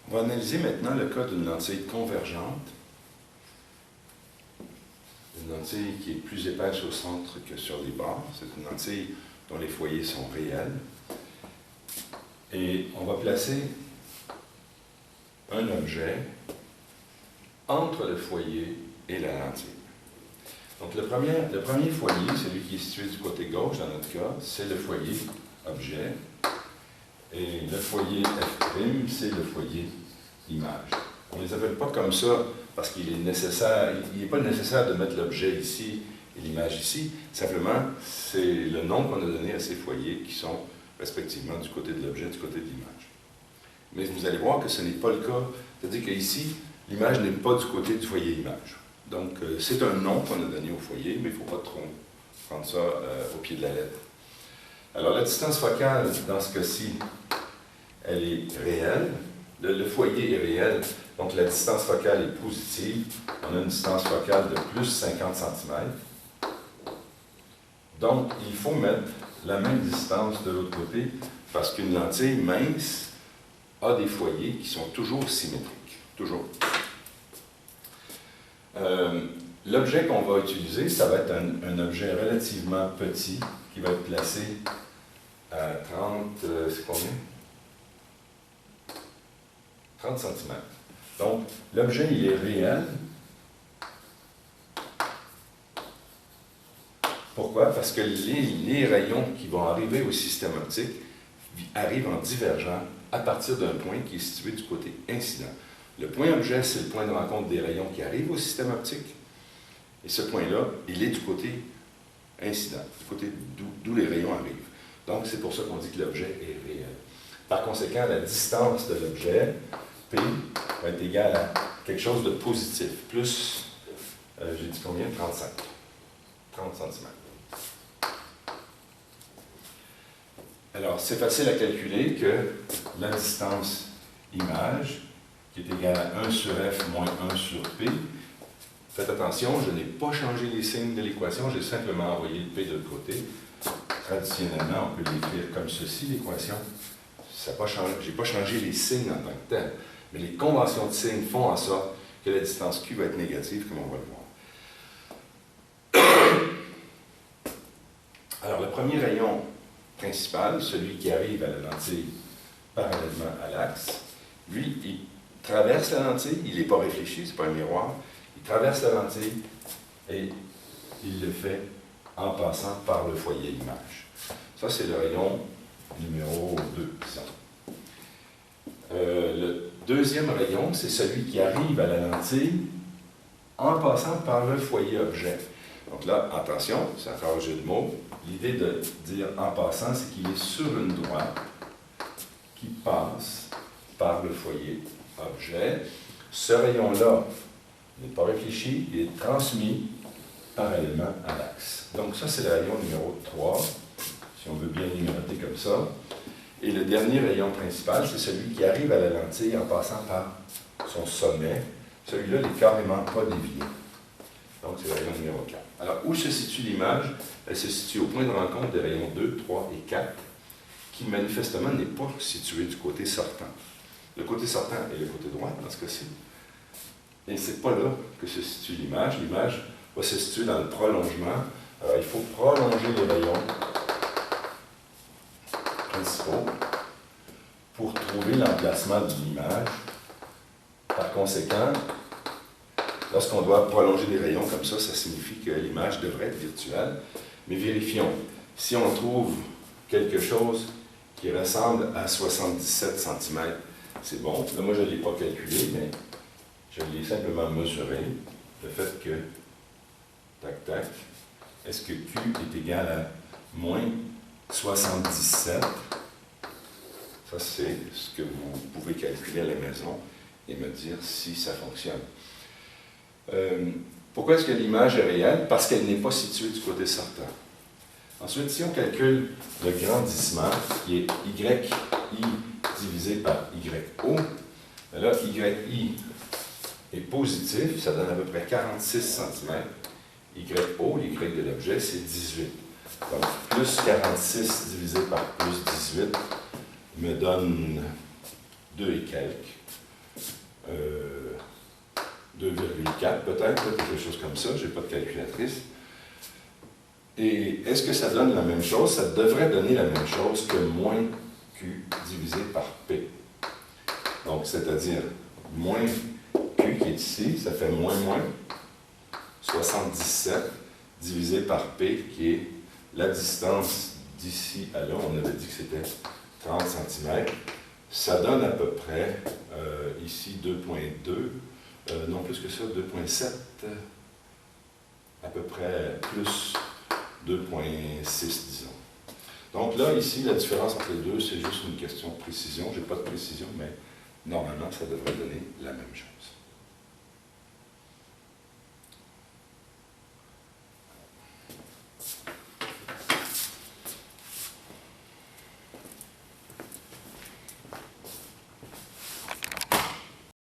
On va analyser maintenant le cas d'une lentille convergente. Une lentille qui est plus épaisse au centre que sur les bords. C'est une lentille dont les foyers sont réels. Et on va placer un objet entre le foyer et la lentille. Donc le premier foyer, celui qui est situé du côté gauche dans notre cas, c'est le foyer objet. Et le foyer F', c'est le foyer image. On ne les appelle pas comme ça parce qu'il est nécessaire, il n'est pas nécessaire de mettre l'objet ici et l'image ici. Simplement, c'est le nom qu'on a donné à ces foyers qui sont respectivement du côté de l'objet et du côté de l'image. Mais vous allez voir que ce n'est pas le cas. C'est-à-dire qu'ici, l'image n'est pas du côté du foyer image. Donc, c'est un nom qu'on a donné au foyer, mais il ne faut pas trop prendre ça au pied de la lettre. Alors, la distance focale, dans ce cas-ci, elle est réelle. Le foyer est réel, donc la distance focale est positive. On a une distance focale de plus 50 cm. Donc, il faut mettre la même distance de l'autre côté, parce qu'une lentille mince a des foyers qui sont toujours symétriques. Toujours. L'objet qu'on va utiliser, ça va être un objet relativement petit, qui va être placé à 30, c'est combien? 30 cm. Donc, l'objet, il est réel. Pourquoi? Parce que les rayons qui vont arriver au système optique arrivent en divergent à partir d'un point qui est situé du côté incident. Le point objet, c'est le point de rencontre des rayons qui arrivent au système optique. Et ce point-là, il est du côté incident, du côté d'où les rayons arrivent. Donc, c'est pour ça qu'on dit que l'objet est réel. Par conséquent, la distance de l'objet, P, va être égale à quelque chose de positif, plus, j'ai dit combien? 35. 30 cm. Alors, c'est facile à calculer que la distance image, qui est égale à 1 sur F moins 1 sur P, faites attention, je n'ai pas changé les signes de l'équation, j'ai simplement envoyé le P de l'autre côté. Traditionnellement, on peut l'écrire comme ceci, l'équation. Je n'ai pas changé les signes en tant que tel, mais les conventions de signes font en sorte que la distance Q va être négative, comme on va le voir. Alors, le premier rayon principal, celui qui arrive à la lentille parallèlement à l'axe, lui, il traverse la lentille, il n'est pas réfléchi, ce n'est pas un miroir, il traverse la lentille et il le fait en passant par le foyer image. Ça, c'est le rayon numéro 2, disons. Le deuxième rayon, c'est celui qui arrive à la lentille en passant par le foyer objet. Donc là, attention, c'est encore un jeu de mots. L'idée de dire en passant, c'est qu'il est sur une droite qui passe par le foyer objet. Ce rayon-là n'est pas réfléchi, il est transmis parallèlement à l'axe. Donc ça, c'est le rayon numéro 3, si on veut bien numéroter comme ça. Et le dernier rayon principal, c'est celui qui arrive à la lentille en passant par son sommet. Celui-là n'est carrément pas dévié. Donc, c'est le rayon numéro 4. Alors, où se situe l'image? Elle se situe au point de rencontre des rayons 2, 3 et 4, qui manifestement n'est pas situé du côté sortant. Le côté sortant est le côté droit, dans ce cas-ci. Et ce n'est pas là que se situe l'image. L'image va se situer dans le prolongement. Alors, il faut prolonger les rayons principaux pour trouver l'emplacement de l'image. Par conséquent, lorsqu'on doit prolonger des rayons comme ça signifie que l'image devrait être virtuelle. Mais vérifions. Si on trouve quelque chose qui ressemble à 77 cm, c'est bon. Là, moi, je ne l'ai pas calculé, mais je l'ai simplement mesuré. Le fait que, tac, tac, est-ce que Q est égal à moins 77? Ça, c'est ce que vous pouvez calculer à la maison et me dire si ça fonctionne. Pourquoi est-ce que l'image est réelle? Parce qu'elle n'est pas située du côté sortant. Ensuite, si on calcule le grandissement, qui est YI divisé par YO, là, YI est positif, ça donne à peu près 46 cm, YO, l'Y de l'objet, c'est 18. Donc, plus 46 divisé par plus 18 me donne 2 et quelques. 2,4 peut-être, quelque chose comme ça, je n'ai pas de calculatrice. Et est-ce que ça donne la même chose? Ça devrait donner la même chose que moins Q divisé par P. Donc, c'est-à-dire moins Q qui est ici, ça fait moins 77 divisé par P qui est la distance d'ici à là. On avait dit que c'était 30 cm. Ça donne à peu près, ici 2,2, non plus que ça, 2,7, à peu près plus 2,6 disons. Donc là, ici, la différence entre les deux, c'est juste une question de précision. Je n'ai pas de précision, mais normalement, ça devrait donner la même chose.